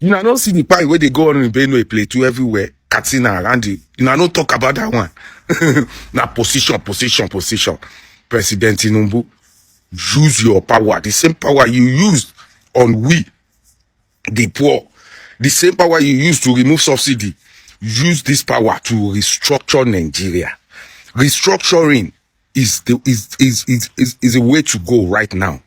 You know, I don't see the part where they go on in Benue play to everywhere, Katsina around it. You know, I don't talk about that one. Now, position. President Tinubu, use your power. The same power you used on we, the poor. The same power you used to remove subsidy. Use this power to restructure Nigeria. Restructuring is a way to go right now.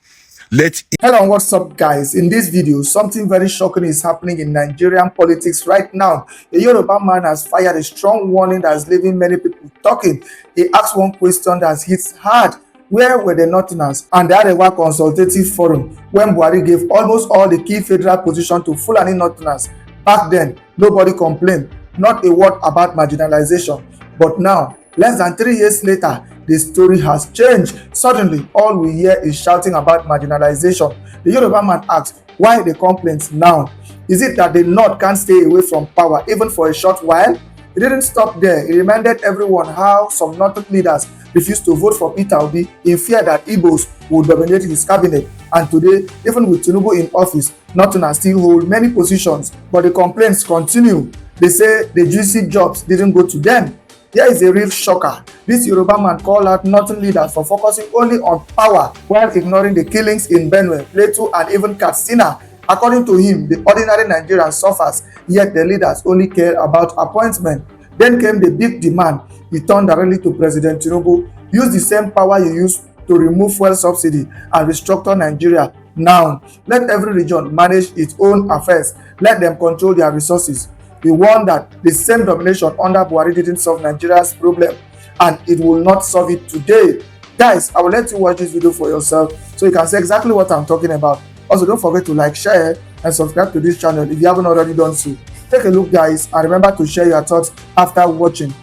Hello and what's up, guys? In this video, something very shocking is happening in Nigerian politics right now. A Yoruba man has fired a strong warning that is leaving many people talking. He asked one question that hits hard. Where were the Northerners and the Arewa Consultative Forum when Buhari gave almost all the key federal positions to Fulani Northerners? Back then, nobody complained, not a word about marginalization. But now, less than 3 years later, the story has changed. Suddenly, all we hear is shouting about marginalization. The Yoruba man asked, why the complaints now? Is it that the North can't stay away from power even for a short while? He didn't stop there. He reminded everyone how some Northern leaders refused to vote for Peter Obi in fear that Igbos would dominate his cabinet. And today, even with Tinubu in office, Northerners still hold many positions. But the complaints continue. They say the juicy jobs didn't go to them. Here is a real shocker. This Yoruba man called out Northern leaders for focusing only on power while ignoring the killings in Benue, Plateau, and even Katsina. According to him, the ordinary Nigerian suffers, yet the leaders only care about appointment. Then came the big demand. He turned directly to President Tinubu. Use the same power you used to remove fuel subsidy and restructure Nigeria. Now, let every region manage its own affairs. Let them control their resources. He warned that the same domination under Buhari didn't solve Nigeria's problem, and it will not solve it today. Guys, I will let you watch this video for yourself so you can see exactly what I'm talking about. Also, don't forget to like, share, and subscribe to this channel if you haven't already done so. Take a look, guys, and remember to share your thoughts after watching.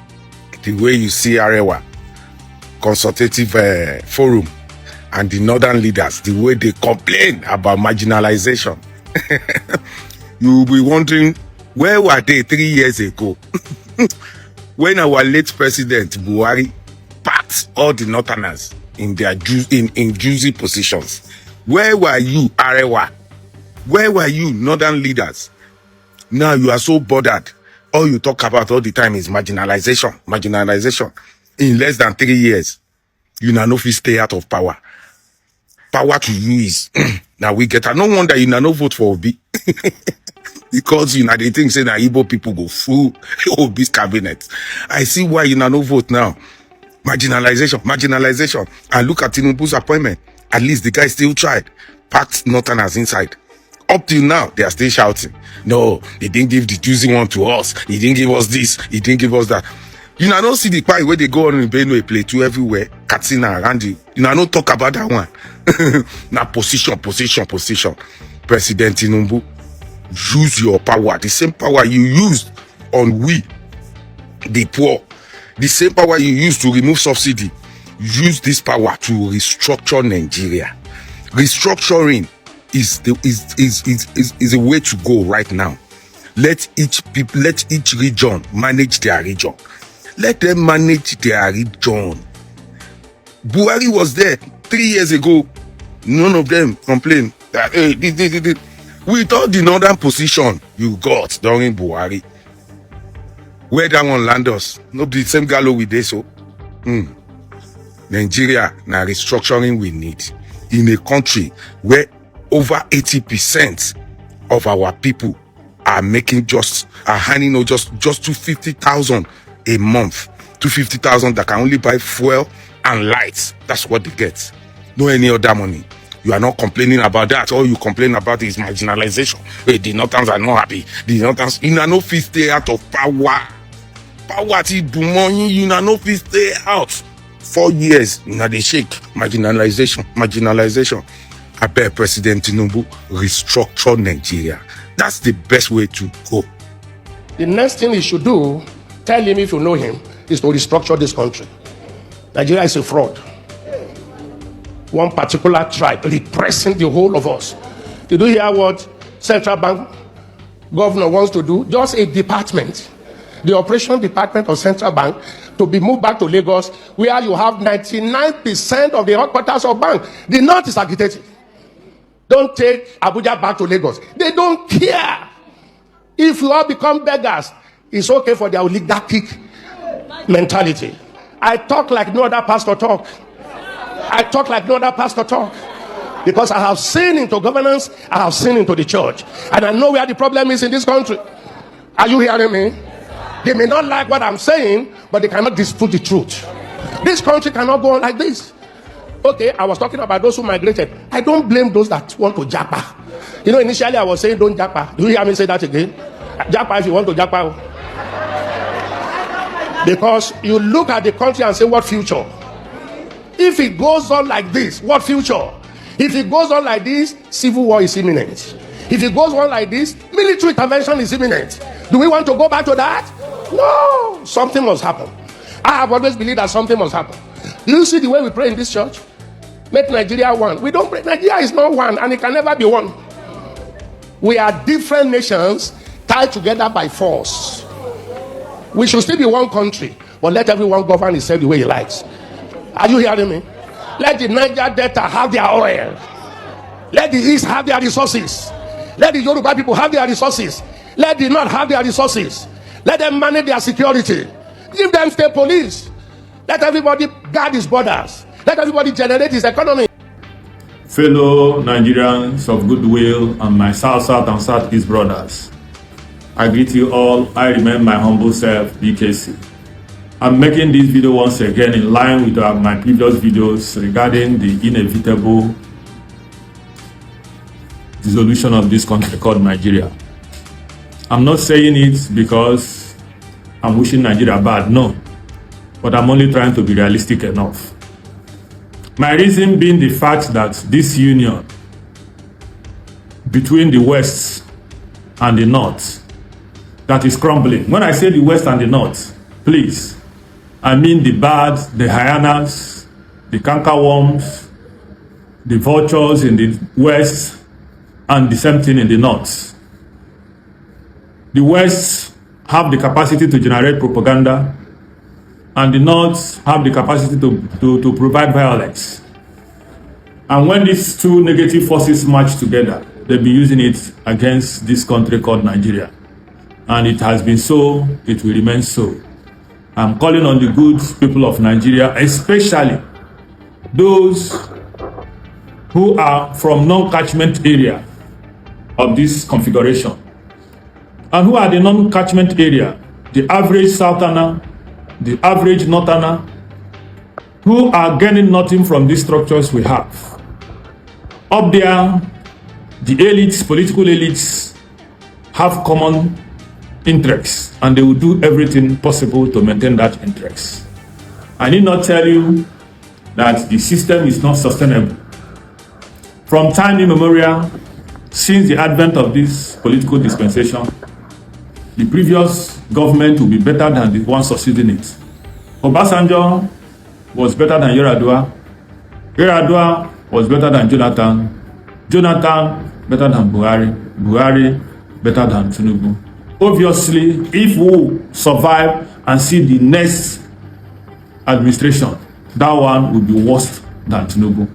The way you see Arewa Consultative Forum and the Northern leaders, the way they complain about marginalization, you will be wondering, where were they 3 years ago when our late president Buhari packed all the Northerners in their juicy positions? Where were you, Arewa? Where were you, Northern leaders? Now you are so bothered. All you talk about all the time is marginalization. In less than 3 years, you now know if you stay out of power. Power to you is now we get. No wonder you now no vote for Obi. Because you know they think say that Igbo people go full Obi's cabinet. I see why you know no vote now. Marginalization. And look at Tinubu's appointment. At least the guy still tried. Packed Northerners inside. Up till now, they are still shouting. No, he didn't give the juicy one to us. He didn't give us this. He didn't give us that. You know, I don't see the part where they go on in Benue play to everywhere. Katsina around it. You know, I don't talk about that one. Now, position. President Tinubu, use your power. The same power you used on we, the poor. The same power you used to remove subsidy. Use this power to restructure Nigeria. Restructuring is a way to go right now. Let each region manage their region. Let them manage their region. Buhari was there 3 years ago. None of them complained that hey, with all the northern position you got during Buhari, where that one land us, not the same gallo with this. So Nigeria now restructuring we need in a country where over 80% of our people are making handing out just 250,000 a month. 250,000 that can only buy fuel and lights. That's what they get. No any other money. You are not complaining about that. All you complain about is marginalization. Hey, the Northerns are not happy. The Northerns, you know, no fit stay out of power. Power to do money, you know, no fit stay out. 4 years, you know, they shake. Marginalization. I bet President Tinubu restructure Nigeria. That's the best way to go. The next thing he should do, tell him if you know him, is to restructure this country. Nigeria is a fraud. One particular tribe repressing the whole of us. Did you hear what Central Bank governor wants to do? Just a department, the operation department of Central Bank, to be moved back to Lagos, where you have 99% of the headquarters of bank. The North is agitated. Don't take Abuja back to Lagos. They don't care. If you all become beggars, it's okay for their oligarchic mentality. I talk like no other pastor talk. I talk like no other pastor talk. Because I have seen into governance, I have seen into the church. And I know where the problem is in this country. Are you hearing me? They may not like what I'm saying, but they cannot dispute the truth. This country cannot go on like this. Okay, I was talking about those who migrated. I don't blame those that want to japa. You know, initially I was saying don't japa. Do you hear me say that again? Japa if you want to japa. Because you look at the country and say, what future? If it goes on like this, what future? If it goes on like this, civil war is imminent. If it goes on like this, military intervention is imminent. Do we want to go back to that? No, something must happen. I have always believed that something must happen. Do you see the way we pray in this church? Make Nigeria one. We don't pray. Nigeria is not one, and it can never be one. We are different nations tied together by force. We should still be one country, but let everyone govern himself the way he likes. Are you hearing me? Let the Niger Delta have their oil. Let the East have their resources. Let the Yoruba people have their resources. Let the North have their resources. Let them manage their security. Give them state police. Let everybody guard his borders. Let everybody generate his economy. Fellow Nigerians of goodwill and my South and Southeast brothers, I greet you all. I remain my humble self, BKC. I'm making this video once again in line with my previous videos regarding the inevitable dissolution of this country called Nigeria. I'm not saying it because I'm wishing Nigeria bad, no. But I'm only trying to be realistic enough. My reason being the fact that this union between the West and the North that is crumbling. When I say the West and the North, please, I mean the birds, the hyenas, the cankerworms, the vultures in the West, and the same thing in the North. The West have the capacity to generate propaganda, and the North have the capacity to provide violence. And when these two negative forces match together, they'll be using it against this country called Nigeria. And it has been so, it will remain so. I'm calling on the good people of Nigeria, especially those who are from non-catchment area of this configuration. And who are the non-catchment area? The average Southerner, the average Northerner, who are gaining nothing from these structures we have. Up there, the elites, political elites, have common interests, and they will do everything possible to maintain that interest. I need not tell you that the system is not sustainable. From time immemorial, since the advent of this political dispensation, the previous government will be better than the one succeeding it. Obasanjo was better than Yar'Adua. Yar'Adua was better than Jonathan. Jonathan better than Buhari. Buhari better than Tinubu. Obviously, if we survive and see the next administration, that one will be worse than Tinubu.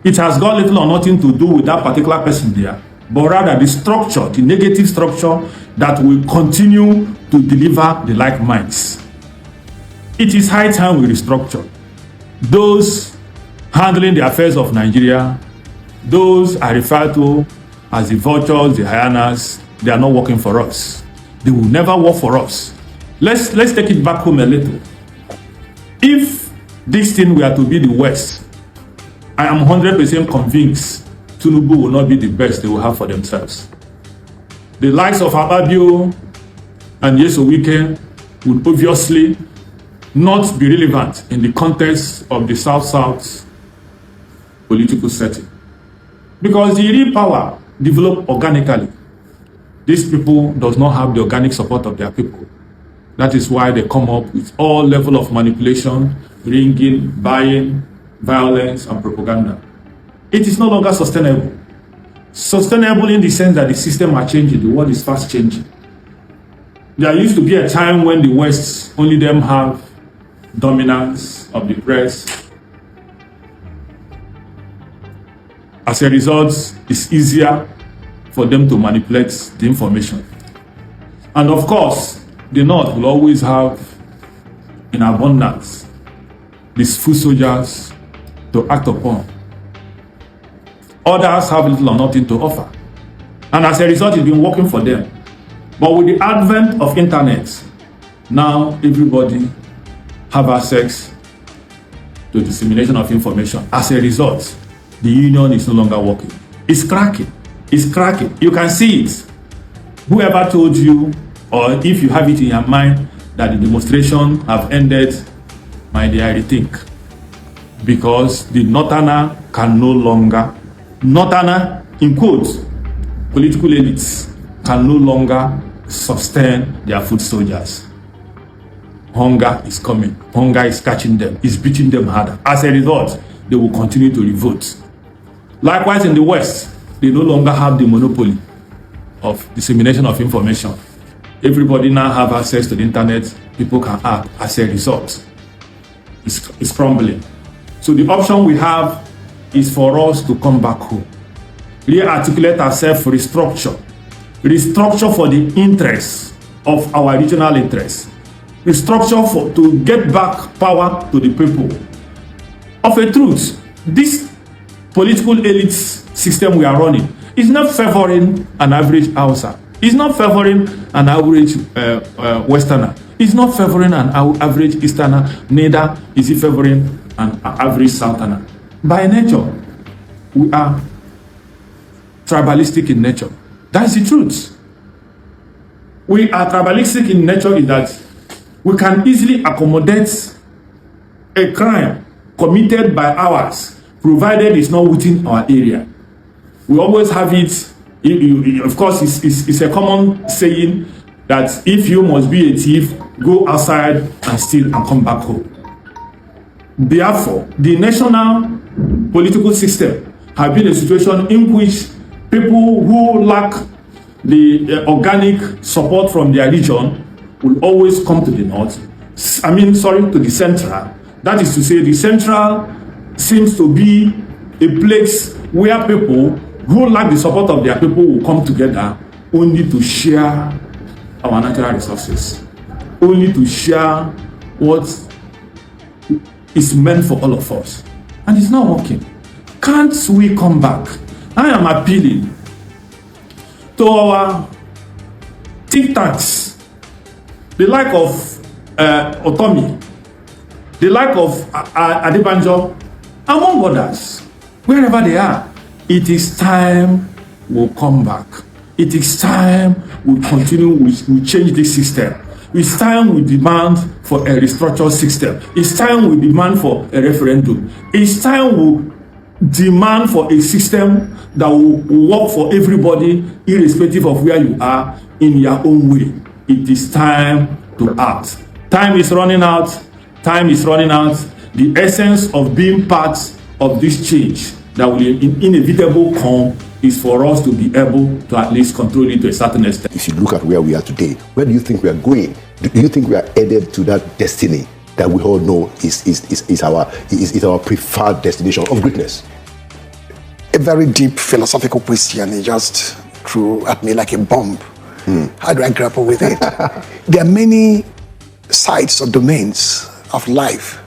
It has got little or nothing to do with that particular person there, but rather the structure, the negative structure that will continue to deliver the like minds. It is high time we restructure. Those handling the affairs of Nigeria, those are referred to as the vultures, the hyenas. They are not working for us. They will never work for us. Let's take it back home a little. If this thing were to be the West, I am 100% convinced Tinubu will not be the best they will have for themselves. The likes of Ababio and Yesowike would obviously not be relevant in the context of the South-South political setting. Because the real power developed organically. These people does not have the organic support of their people. That is why they come up with all level of manipulation, ringing, buying, violence, and propaganda. It is no longer sustainable. Sustainable in the sense that the system are changing, the world is fast changing. There used to be a time when the West, only them have dominance of the press. As a result, it's easier for them to manipulate the information. And of course, the North will always have in abundance these foot soldiers to act upon. Others have little or nothing to offer. And as a result, it's been working for them. But with the advent of internet, now everybody have access to dissemination of information. As a result, the union is no longer working. It's cracking. It's cracking. You can see it. Whoever told you, or if you have it in your mind, that the demonstration have ended, my dear, I rethink. Because the Northerner can no longer, Northerner, in quotes, political elites can no longer sustain their foot soldiers. Hunger is coming. Hunger is catching them. It's beating them harder. As a result, they will continue to revolt. Likewise, in the West, they no longer have the monopoly of dissemination of information. Everybody now have access to the internet. People can act. As a result, it's crumbling. So the option we have is for us to come back home, re-articulate ourselves, restructure for the interests of our regional interests, restructure to get back power to the people. Of a truth, this political elite system we are running is not favoring an average Hausa. It's not favoring an average Westerner. It's not favoring an average Easterner. Neither is it favoring an average Southerner. By nature, we are tribalistic in nature. That's the truth. We are tribalistic in nature in that we can easily accommodate a crime committed by ours, provided it's not within our area. We always have it. Of course, it's a common saying that if you must be a thief, go outside and steal and come back home. Therefore, the national political system has been a situation in which people who lack the organic support from their region will always come to the north. To the central. That is to say, the central seems to be a place where people who lack the support of their people will come together only to share our natural resources, only to share what is meant for all of us. And it's not working. Can't we come back? I am appealing to our think tanks, the like of Otomi, the like of Adebanjo, among others, wherever they are. It is time we'll come back. It is time we'll continue, we'll change this system. It's time we demand for a restructured system. It's time we demand for a referendum. It's time we demand for a system that will work for everybody, irrespective of where you are, in your own way. It is time to act. Time is running out. Time is running out. The essence of being part of this change that will inevitably come is for us to be able to at least control it to a certain extent. If you look at where we are today, where do you think we are going? Do you think we are headed to that destiny that we all know is our preferred destination of greatness? A very deep philosophical question. It just threw at me like a bomb. How do I grapple with it? There are many sides or domains of life,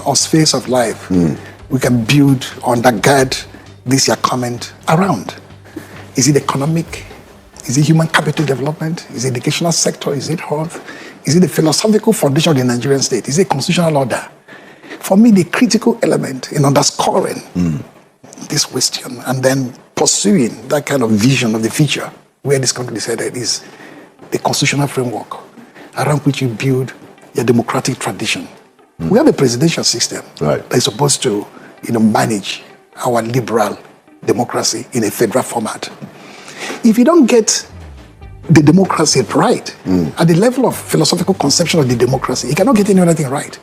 or space of life. We can build, undergird this your comment around. Is it economic? Is it human capital development? Is it educational sector? Is it health? Is it the philosophical foundation of the Nigerian state? Is it constitutional order? For me, the critical element in underscoring this question and then pursuing that kind of vision of the future where this country is headed is the constitutional framework around which you build your democratic tradition. We have a presidential system that is supposed to manage our liberal democracy in a federal format. If you don't get the democracy right, at the level of philosophical conception of the democracy, you cannot get anything right.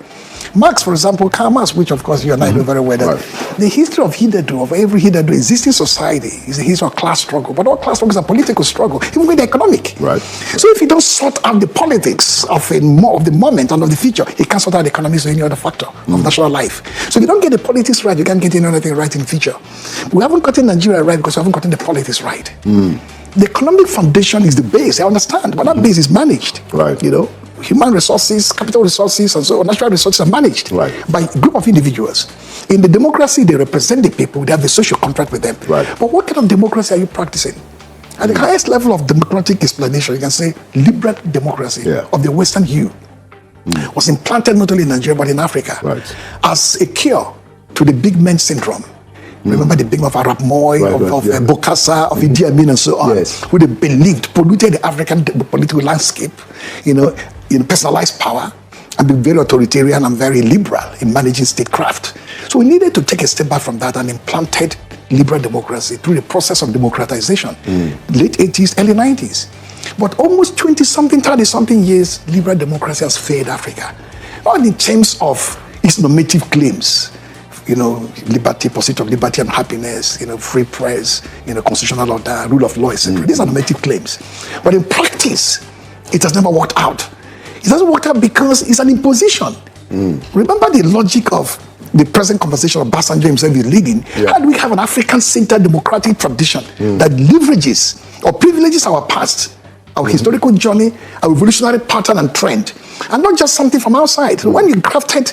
Marx, for example, Karl Marx, which of course you and I know very well, that the history of hitherto, of every hitherto existing society, is the history of class struggle. But all class struggle is a political struggle, even with the economic. So if you don't sort out the politics of the moment and of the future, you can't sort out the economics or any other factor of national life. So if you don't get the politics right, you can't get anything right in the future. We haven't gotten Nigeria right because we haven't gotten the politics right. The economic foundation is the base, I understand, but that base is managed. Right. You know, human resources, capital resources, and so on, natural resources are managed by a group of individuals. In the democracy, they represent the people, they have a social contract with them. Right. But what kind of democracy are you practicing? At the highest level of democratic explanation, you can say liberal democracy of the Western hue was implanted not only in Nigeria but in Africa as a cure to the big men syndrome. Remember the big men of Arab Moi, of Bokassa, of Idi Amin, and so on, who they believed polluted the African political landscape, you know, in personalized power, and be very authoritarian and very liberal in managing statecraft. So we needed to take a step back from that and implanted liberal democracy through the process of democratization, late 80s, early 90s. But almost 20-something, 30-something years, liberal democracy has failed Africa. Not in terms of its normative claims, you know, liberty, pursuit of liberty and happiness, you know, free press, you know, constitutional order, rule of law, etc. These are normative claims. But in practice, it has never worked out. It hasn't worked out because it's an imposition. Remember the logic of the present conversation of Obasanjo himself is leading. How do we have an African-centered democratic tradition that leverages or privileges our past, our historical journey, our evolutionary pattern and trend, and not just something from outside? When you crafted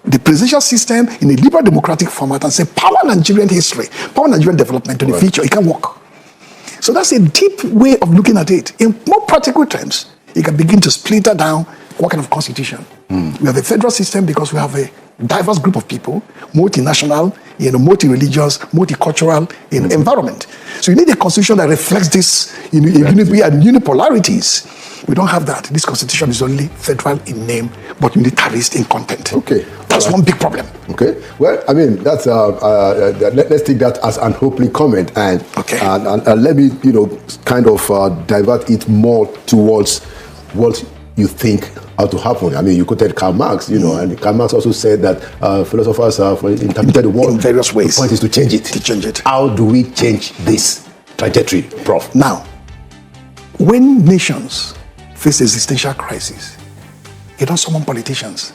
the presidential system in a liberal democratic format and say power Nigerian history, power Nigerian development to the future, it can work. So that's a deep way of looking at it. In more practical terms, you can begin to splinter down what kind of constitution. We have a federal system because we have a diverse group of people, multinational, you know, multi-religious, multicultural environment. So you need a constitution that reflects this unipolarities. We don't have that. This constitution is only federal in name, but unitarist in content. Okay. That's one big problem. Okay. Well, I mean, that's let's take that as an opening comment, and let me, you know, kind of divert it more towards what you think ought to happen. I mean, you quoted Karl Marx, you know, and Karl Marx also said that philosophers interpreted the world in various ways. The point is to change it. To change it. How do we change this trajectory, Prof? Now, when nations face existential crisis, you don't summon politicians,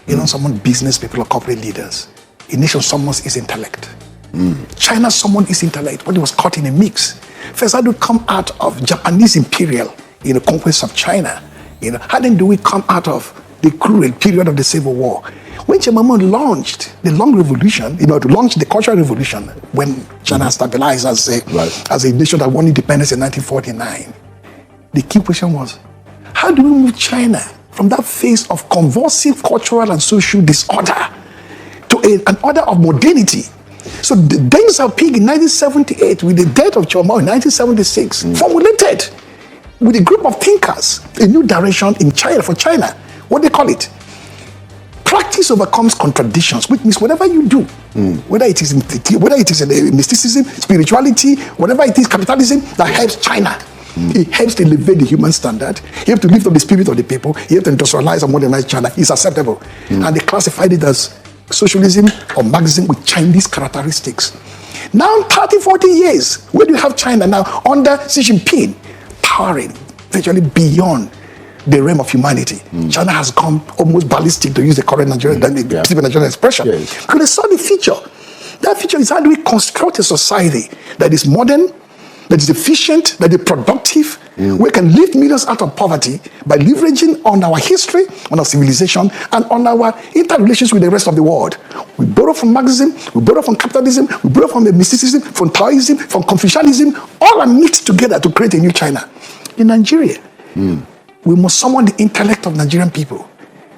you don't summon business people or corporate leaders. A nation summons its intellect. China summoned its intellect, but it was caught in a mix. First, how do we come out of Japanese imperial, you know, conquest of China? You know, how then do we come out of the cruel period of the Civil War? When Chimamanda launched the long revolution, you know, to launch the Cultural Revolution, when China stabilized as a nation that won independence in 1949, the key question was, how do we move China from that phase of convulsive cultural and social disorder to an order of modernity? So the Deng Xiaoping in 1978, with the death of Chairman Mao in 1976, formulated with a group of thinkers a new direction in China, for China. What they call it? Practice overcomes contradictions, which means whatever you do, whether it is in mysticism, spirituality, whatever it is, capitalism, that helps China. It helps to elevate the human standard. You have to lift up the spirit of the people. You have to industrialize and modernize China. It's acceptable. And they classified it as socialism or Marxism with Chinese characteristics. Now, 30, 40 years, where do you have China now under Xi Jinping, towering virtually beyond the realm of humanity? China has gone almost ballistic, to use the current Nigerian expression. Because they saw the future. That future is, how do we construct a society that is modern, that is efficient, that is productive, we can lift millions out of poverty by leveraging on our history, on our civilization, and on our interrelations with the rest of the world. We borrow from Marxism, we borrow from capitalism, we borrow from the mysticism, from Taoism, from Confucianism, all are mixed together to create a new China. In Nigeria, we must summon the intellect of Nigerian people.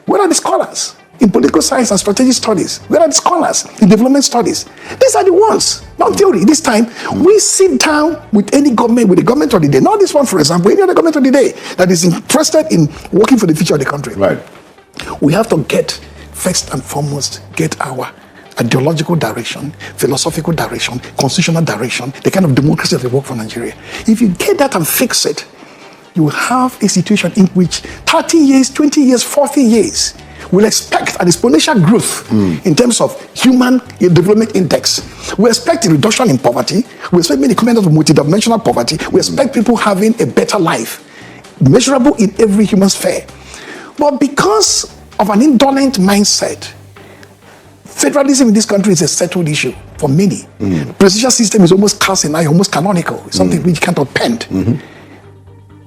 Where are the scholars? In political science and strategic studies. Where are the scholars? In development studies. These are the ones, not theory. This time, we sit down with any government, with the government of the day. Not this one, for example, any other government of the day that is interested in working for the future of the country. Right. We have to get, first and foremost, get our ideological direction, philosophical direction, constitutional direction, the kind of democracy that work for Nigeria. If you get that and fix it, you will have a situation in which 30 years, 20 years, 40 years, we'll expect an exponential growth in terms of human development index. We expect a reduction in poverty. We expect many components of multidimensional poverty. We expect people having a better life, measurable in every human sphere. But because of an indolent mindset, Federalism in this country is a settled issue for many. The presidential system is almost cast in iron, almost canonical. It's something which can't append.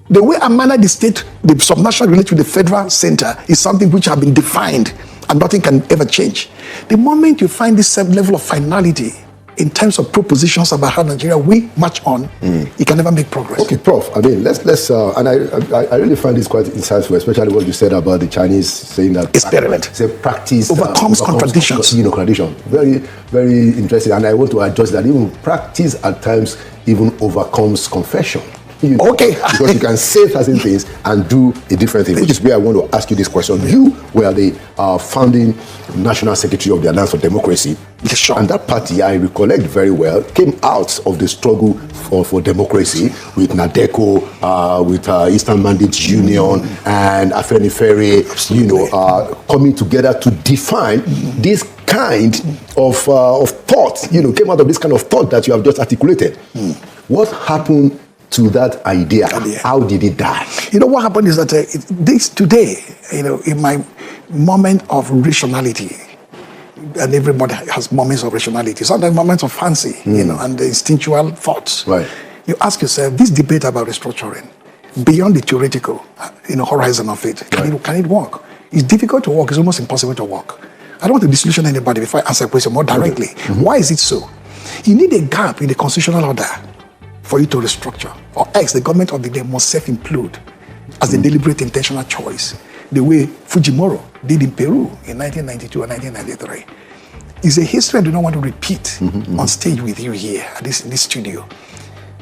The way and manner the state, the subnational relate to the federal center is something which have been defined and nothing can ever change. The moment you find this same level of finality in terms of propositions about how Nigeria will march on, you can never make progress. Okay, Prof. I mean, let's and I really find this quite insightful, especially what you said about the Chinese saying that experiment, say practice overcomes contradictions. Contradiction. Very, very interesting. And I want to adjust that even practice at times even overcomes confession. Okay. Because you can say certain things and do a different thing, which is where I want to ask you this question. You were the founding National Secretary of the Alliance for Democracy. Yes, sure. And that party, I recollect very well, came out of the struggle for democracy with NADECO, with Eastern Mandate Union and Afenifere, coming together to define this kind of thought, came out of this kind of thought that you have just articulated. What happened to that idea? How did it die? What happened is that today, in my moment of rationality, and everybody has moments of rationality, sometimes moments of fancy, and the instinctual thoughts. Right. You ask yourself, this debate about restructuring, beyond the theoretical, horizon of it, can it work? It's difficult to work. It's almost impossible to work. I don't want to disillusion anybody before I answer a question more directly. Why is it so? You need a gap in the constitutional order for you to restructure, or else the government of the day must self-implode as a deliberate intentional choice, the way Fujimori did in Peru in 1992 and 1993. It's a history I do not want to repeat on stage with you here in this studio.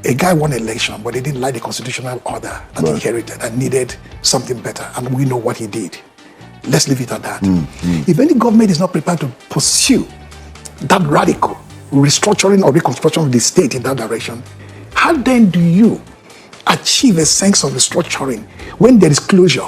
A guy won an election, but he didn't like the constitutional order that he inherited and needed something better, and we know what he did. Let's leave it at that. If any government is not prepared to pursue that radical restructuring or reconstruction of the state in that direction, how then do you achieve a sense of restructuring when there is closure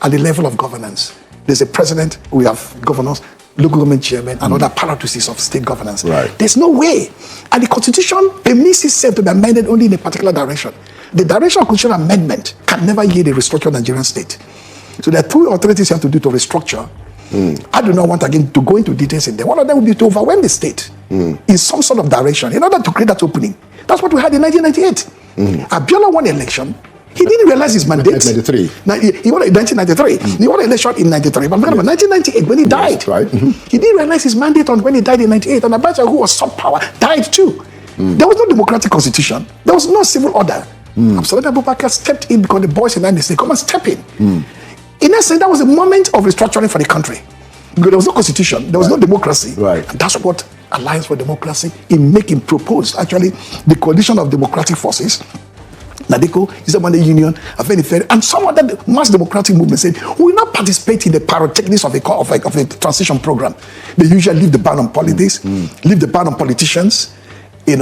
at the level of governance? There's a president, we have governors, local government chairman, and other apparatuses of state governance. Right. There's no way. And the constitution permits itself to be amended only in a particular direction. The direction of constitutional amendment can never yield a restructured Nigerian state. So there are two authorities you have to do to restructure. I do not want again to go into details in there. One of them would be to overwhelm the state in some sort of direction in order to create that opening. That's what we had in 1998. Abiola won election. He didn't realize his mandate. 1993. He won in 1993. He won an election in 93. But about 1998, when he died, he didn't realize his mandate when he died in 98. And Abacha, who was sub power, died too. There was no democratic constitution. There was no civil order. Absolutely, Abubakar stepped in because the boys in line, they said, come and step in. In essence, that was a moment of restructuring for the country. Because there was no constitution, there was no democracy. Right. And that's what Alliance for Democracy proposed. Actually, the coalition of democratic forces, NADECO, Eastern Mandate Union, Afenifere, and some other mass democratic movement said, we will not participate in the pyrotechnics of a transition program. They usually leave the ban on politics, leave the ban on politicians,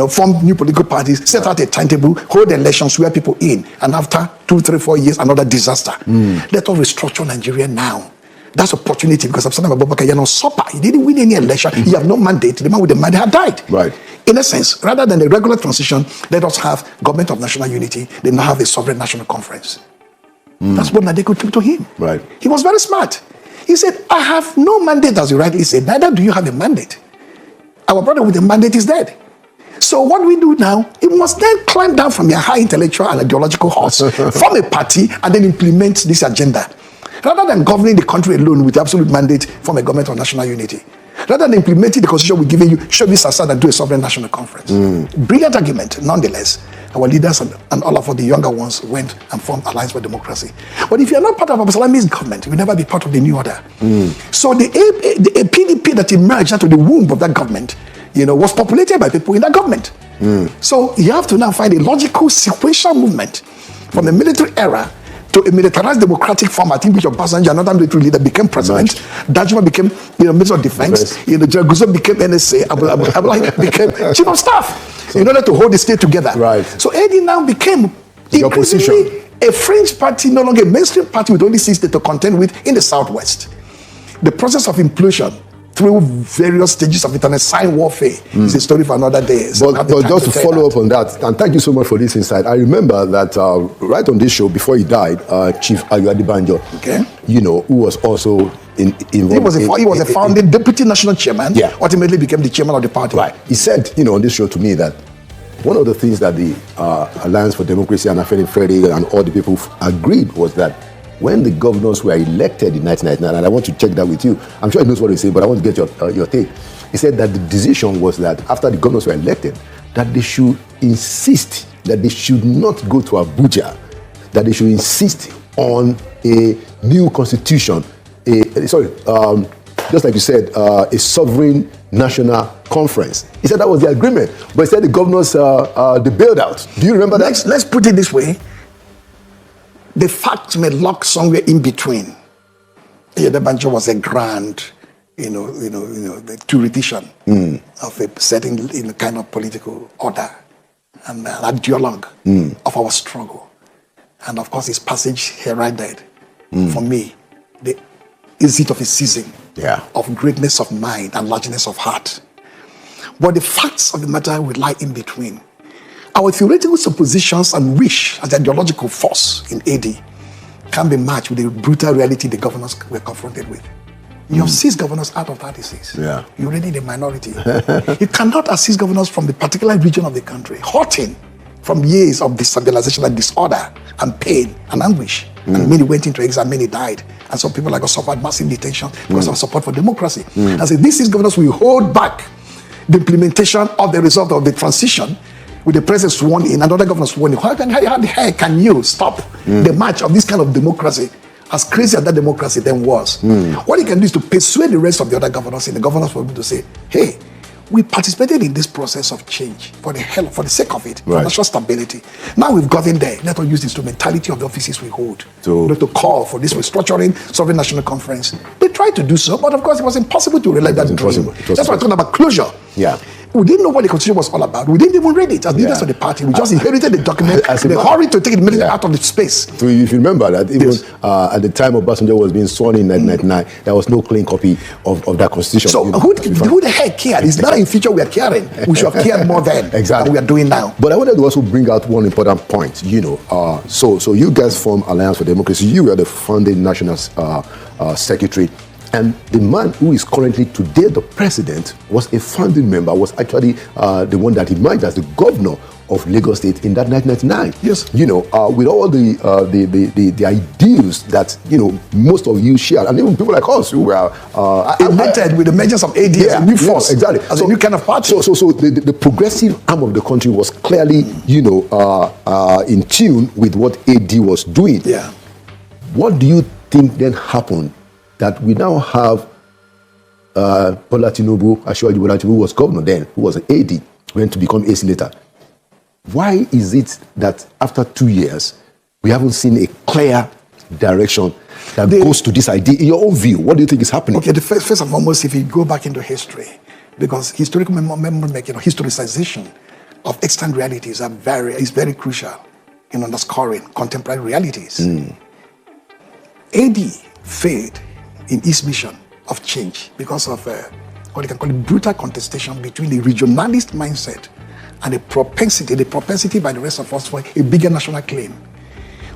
form new political parties, set out a timetable, hold elections, swear people in, and after 2, 3, 4 years, another disaster. Let us restructure Nigeria now. That's opportunity, because I'm saying about Abubakar, you're not supper. He didn't win any election. He have no mandate. The man with the mandate had died. Right. In a sense, rather than a regular transition, let us have government of national unity. They now have a sovereign national conference. That's what NADECO took to him. Right. He was very smart. He said, I have no mandate, as you rightly said. Neither do you have a mandate. Our brother with the mandate is dead. So what we do now, it must then climb down from your high intellectual and ideological horse, form a party, and then implement this agenda. Rather than governing the country alone with absolute mandate from a government of national unity. Rather than implementing the constitution we're giving you, show this aside and do a sovereign national conference. Brilliant argument, nonetheless. Our leaders and all of the younger ones went and formed Alliance for Democracy. But if you're not part of a Islamist government, you will never be part of the new order. So the PDP that emerged out of the womb of that government, was populated by people in that government. So you have to now find a logical sequential movement from the military era to a militarized democratic format in which Obasanjo, another military leader, became president. Danjuma became Minister of Defense. Jaguzo became NSA. Abdullahi became Chief of Staff in order to hold the state together. Right. So AD now became increasingly a fringe party, no longer a mainstream party with only 6 states to contend with in the Southwest. The process of implosion through various stages of internet sign warfare is a story for another day. So but just to follow up on that, and thank you so much for this insight. I remember that right on this show, before he died, Chief Ayo Adebanjo, who was also involved. He was a founding deputy national chairman. Yeah. Ultimately became the chairman of the party. Right. He said, on this show to me that one of the things that the Alliance for Democracy and Afenifere and all the people agreed was that when the governors were elected in 1999, and I want to check that with you, I'm sure he knows what he said, but I want to get your take. He said that the decision was that after the governors were elected, that they should insist that they should not go to Abuja, that they should insist on a new constitution, just like you said, a sovereign national conference. He said that was the agreement, but he said the governors they bailed out. Do you remember that? Let's put it this way: the facts may lock somewhere in between. Banjo was a grand, the theoretician of a certain kind of political order and an ideologue of our struggle, and of course his passage heralded for me the exit of a season of greatness of mind and largeness of heart. But the facts of the matter will lie in between. Our theoretical suppositions and wish as ideological force in AD can be matched with the brutal reality the governors were confronted with. You have seized governors out of 36. Yeah. You're already in the minority. You cannot assist governors from the particular region of the country, hurting from years of destabilization and disorder and pain and anguish. And many went into exile, many died. And some people like us suffered massive detention because of support for democracy. And so this is governors will hold back the implementation of the result of the transition with the president sworn in and other governors sworn in. How the hell can you stop the march of this kind of democracy, as crazy as that democracy then was? What you can do is to persuade the rest of the other governors in the governors for to say, hey, we participated in this process of change for the sake of it, for national stability. Now we've gotten there. Let us use the instrumentality of the offices we hold to call for this restructuring sovereign national conference. They tried to do so, but of course it was impossible to realize that dream. That's why I'm talking about closure. Yeah. We didn't know what the constitution was all about. We didn't even read it as leaders of the party. We just inherited the document. They hurried to take it out of the space. So if you remember that, even at the time Obasanjo was being sworn in 1999, there was no clean copy of that constitution. So who the heck cared? It's not in future we are caring. We should have cared more then than we are doing now. But I wanted to also bring out one important point. So you guys formed Alliance for Democracy. You were the founding national secretary. And the man who is currently today the president was a founding member, was actually the one that emerged as the governor of Lagos State in that 1999. Yes. With all the ideals that, most of you share, and even people like us who were elected with the emergence of AD as a new force, exactly. as a new kind of party. So the progressive arm of the country was clearly, in tune with what AD was doing. Yeah. What do you think then happened that we now have Bola Tinubu, Bola Tinubu was governor then, who was an AD, went to become AC later. Why is it that after 2 years, we haven't seen a clear direction that goes to this idea? In your own view, what do you think is happening? Okay, first and foremost, if you go back into history, because historical memory making, historicization of extant realities is very crucial in underscoring contemporary realities. AD failed in its mission of change because of what you can call a brutal contestation between the regionalist mindset and the propensity by the rest of us for a bigger national claim.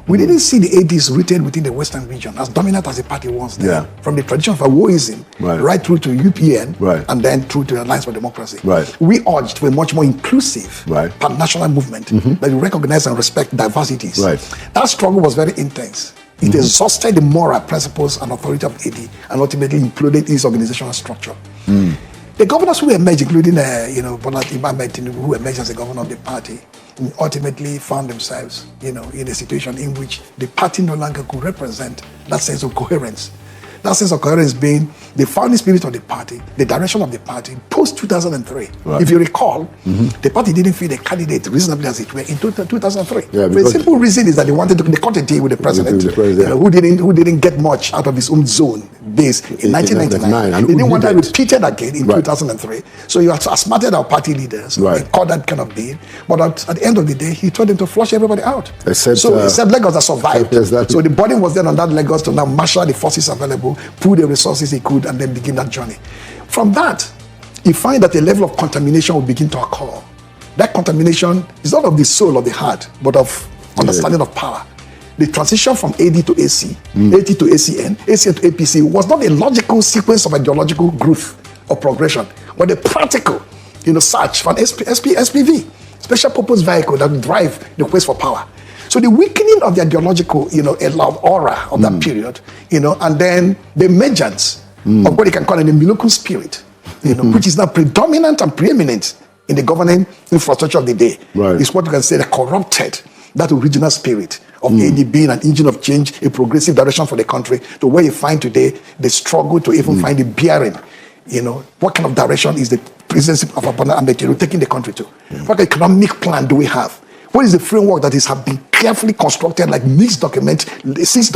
We didn't see the ADs rooted within the Western region as dominant as the party was there, from the tradition of Awoism right through to UPN and then through to the Alliance for Democracy. We urged for a much more inclusive pan-national movement that will recognize and respect diversities. That struggle was very intense. It exhausted the moral principles and authority of AD and ultimately imploded its organizational structure. The governors who emerged, including Bola Tinubu, who emerged as the governor of the party, ultimately found themselves in a situation in which the party no longer could represent that sense of coherence. That sense of coherence being the founding spirit of the party, the direction of the party post-2003. If you recall, the party didn't feel a candidate reasonably as it were in 2003. The simple reason is that they cut a deal with the president, who didn't get much out of his own zone base in 1999. They didn't want that repeated again in 2003. So you outsmarted our party leaders. They called that kind of deal. But at the end of the day, he told them to flush everybody out. Except Lagos that survived. So the burden was then on that Lagos to now marshal the forces available, pull the resources he could, and then begin that journey. From that, you find that a level of contamination will begin to occur. That contamination is not of the soul or the heart, but of understanding of power. the transition from AD to AC, AD to ACN, ACN to APC was not a logical sequence of ideological growth or progression, but a practical, search for an SPV, special purpose vehicle that would drive the quest for power. So the weakening of the ideological, aura of that period, and then the emergence of what you can call an umbilical spirit, which is now predominant and preeminent in the governing infrastructure of the day, is what you can say that corrupted that original spirit of AD being an engine of change, a progressive direction for the country, to where you find today the struggle to even find the bearing. What kind of direction is the presidency of Abana taking the country to? What economic plan do we have? What is the framework that have been carefully constructed, like lease document, lease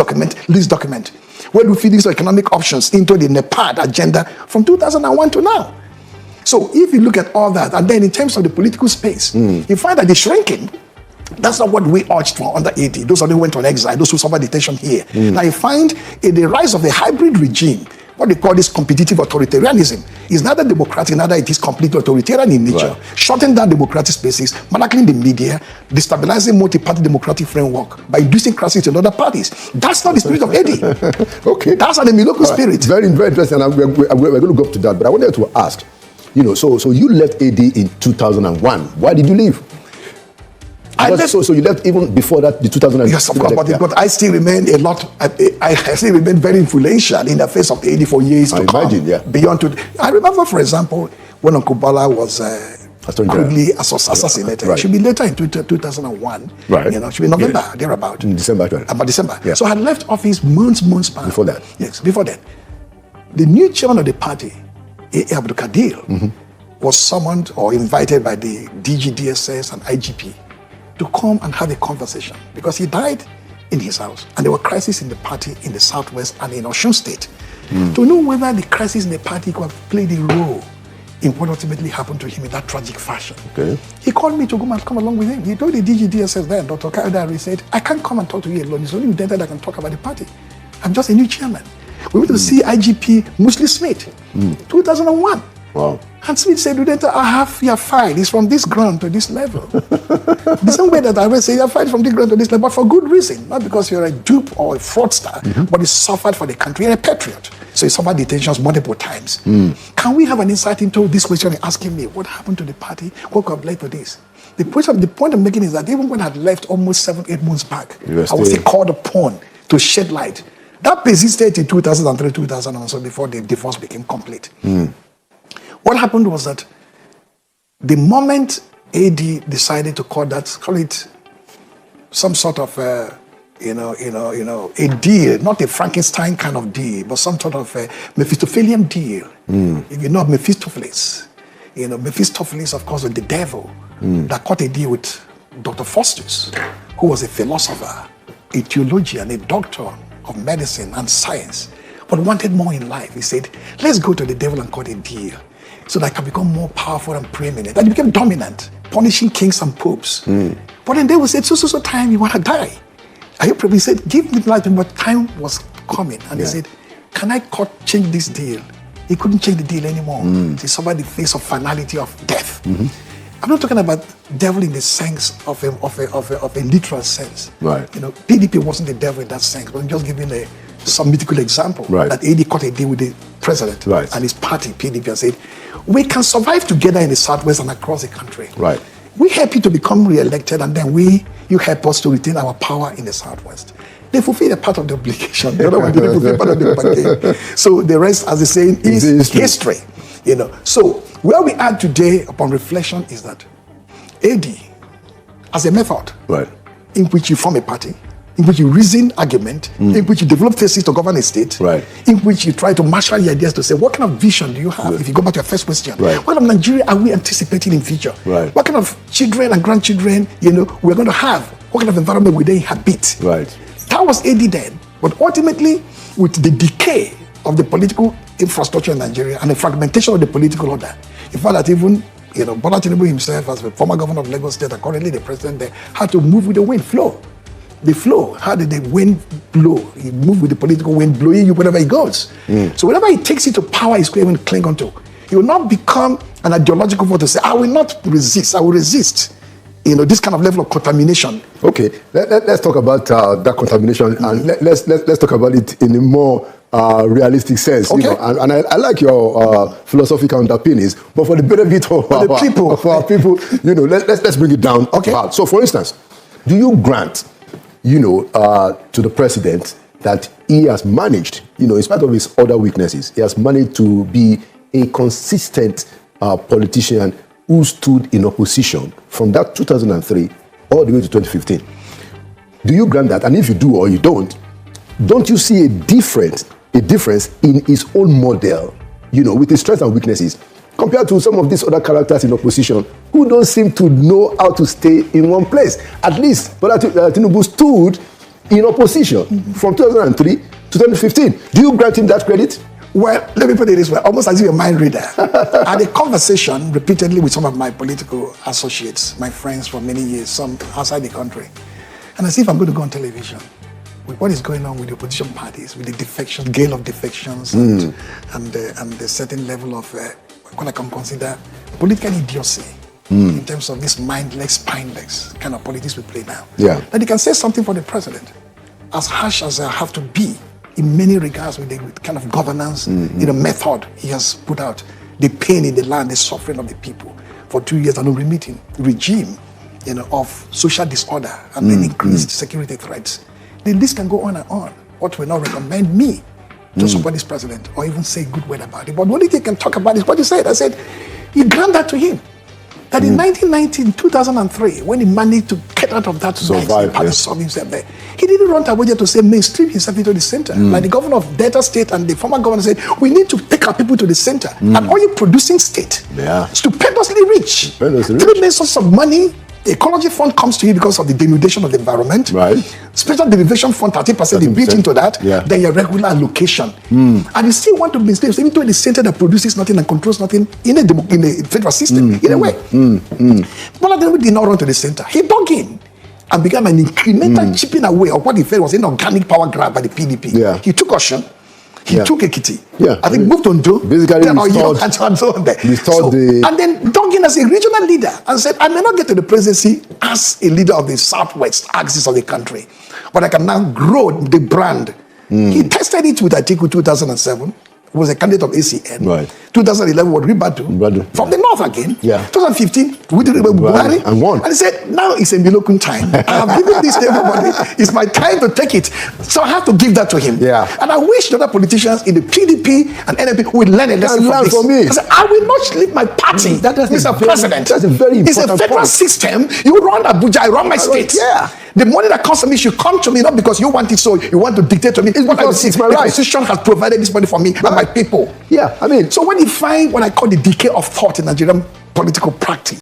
document? Where do we feed these economic options into the NEPAD agenda from 2001 to now? So if you look at all that, and then in terms of the political space, you find that the shrinking, that's not what we urged for under AD. Those who went on exile, those who suffered detention here. Now you find the rise of a hybrid regime, what they call this competitive authoritarianism, is neither democratic, neither it is completely authoritarian in nature, shutting down democratic spaces, manacling the media, destabilizing multi-party democratic framework by inducing crisis in other parties. That's not the spirit of AD. Okay. That's an local spirit. Very, very interesting. And we're going to go up to that. But I wanted to ask, so you left AD in 2001. Why did you leave? So you left even before that, the 2000. Yes, of course, but I still remain I still remain very influential in the face of AD for years to come. Beyond I remember, for example, when Uncle Bala was crudely assassinated. It should be later in 2001. It should be November, thereabout. December. About December. Yeah. So I had left office months back. Before that? Yes, before that. The new chairman of the party, Abdul Kadir, was summoned or invited by the DG, DSS, and IGP to come and have a conversation, because he died in his house and there were crises in the party in the Southwest and in Osun State. To know whether the crisis in the party could have played a role in what ultimately happened to him in that tragic fashion. He called me to come along with him. He told the DG, DSS then, Dr. Kaidari, said, I can't come and talk to you alone. It's only with that I can talk about the party. I'm just a new chairman. We went to see IGP Muslim Smith, 2001. Wow. And Smith said, I have your file. It's from this ground to this level. The same way that I will say your file from this ground to this level, but for good reason. Not because you're a dupe or a fraudster, but you suffered for the country. You're a patriot. So you suffered detentions multiple times. Can we have an insight into this question you're asking me? What happened to the party? What could have led to this? The point I'm making is that even when I had left almost 7-8 months back, I was still called upon to shed light. That persisted in 2003, 2000, before the divorce became complete. What happened was that the moment AD decided to call it some sort of a deal, not a Frankenstein kind of deal, but some sort of a Mephistophelian deal. If you know Mephistopheles, Mephistopheles, of course, was the devil that cut a deal with Dr. Faustus, who was a philosopher, a theologian, a doctor of medicine and science, but wanted more in life. He said, let's go to the devil and cut a deal, so that I can become more powerful and preeminent. And he became dominant, punishing kings and popes. But then they would say, so time, you want to die. He said, give me life, but time was coming. And he said, can I change this deal? He couldn't change the deal anymore. He suffered the face of finality of death. I'm not talking about devil in the sense of a literal sense. PDP wasn't the devil in that sense, but I'm just giving some mythical example that AD cut a deal with the president and his party, PDP, and said, we can survive together in the Southwest and across the country. We help you to become re-elected, and then you help us to retain our power in the Southwest. They fulfill a part of the obligation. The other one didn't fulfill part of the bargain. So the rest, as they say, is history. So where we are today, upon reflection, is that AD, as a method in which you form a party, in which you reason argument, in which you develop thesis to govern a state, in which you try to marshal your ideas to say, what kind of vision do you have? If you go back to your first question, what kind of Nigeria are we anticipating in future? What kind of children and grandchildren, we're going to have? What kind of environment will they inhabit? That was AD then. But ultimately, with the decay of the political infrastructure in Nigeria and the fragmentation of the political order, in fact that even Bola Tinubu himself, as the former governor of Lagos State and currently the president there, had to move with the wind flow. The flow, how did the wind blow? He moved with the political wind blowing you wherever he goes. So whenever he takes you to power, he's going to cling on to. He will not become an ideological vote to say, I will not resist, I will resist. this kind of level of contamination. Okay, let's talk about that contamination, and let's talk about it in a more realistic sense. Okay. And I like your philosophical underpinnings, but for the benefit of our people, let's bring it down. Okay. So, for instance, do you grant, to the president that he has managed, in spite of his other weaknesses, he has managed to be a consistent politician who stood in opposition from that 2003 all the way to 2015? Do you grant that? And if you do or you don't you see a difference in his own model, with his strengths and weaknesses, compared to some of these other characters in opposition who don't seem to know how to stay in one place? At least Tinubu stood in opposition from 2003 to 2015. Do you grant him that credit? Well, let me put it this way, almost as if you're a mind reader. I had a conversation repeatedly with some of my political associates, my friends for many years, some outside the country. And as if I'm going to go on television with what is going on with the opposition parties, with the defection, gale of defections, and the certain level of what I can consider political idiocy in terms of this mindless, spineless kind of politics we play now. Yeah. That he can say something for the president, as harsh as I have to be in many regards with the kind of governance, method he has put out, the pain in the land, the suffering of the people for 2 years, and a remitting regime, of social disorder and then increased security threats. The list can go on and on. What will not recommend me to support this president or even say a good word about it. But the only thing I can talk about is what he said. I said, you grant that to him. That in 1990, in 2003, when he managed to get out of that solve himself there, he didn't run to Abuja to say mainstream himself into the center. Like the governor of Delta State and the former governor said, we need to take our people to the center. An oil-producing state, stupendously rich. 3 main sources of money. The ecology fund comes to you because of the denudation of the environment. Right. Special derivation fund, 30% they built into that. Yeah. Then your regular allocation. And you still want to be stable, even though the center that produces nothing and controls nothing in a federal system, in a way. Bola Tinubu did not run to the center. He dug in and began an incremental chipping away of what he felt was an organic power grab by the PDP. Yeah. He took Osun. He took Ekiti. Yeah. I think moved on to basically and then dug in as a regional leader and said, I may not get to the presidency as a leader of the southwest axis of the country, but I can now grow the brand. He tested it with Atiku 2007. Was a candidate of ACN. Right. 2011 was Ribadu. From the north again. Yeah. 2015 with Buhari and won. And he said, now it's a Milokun time. I have given this to everybody. It's my time to take it. So I have to give that to him. Yeah. And I wish the other politicians in the PDP and NLP would learn a lesson from this. For me. I said, I will not leave my party. Mr. President. That's a very important It's a federal system. You run Abuja, I run my state. Yeah. The money that comes to me should come to me, not because you want it, so you want to dictate to me. It's because it's my right. The Constitution has provided this money for me and my people. Yeah, I mean. So when you find what I call the decay of thought in Nigerian political practice,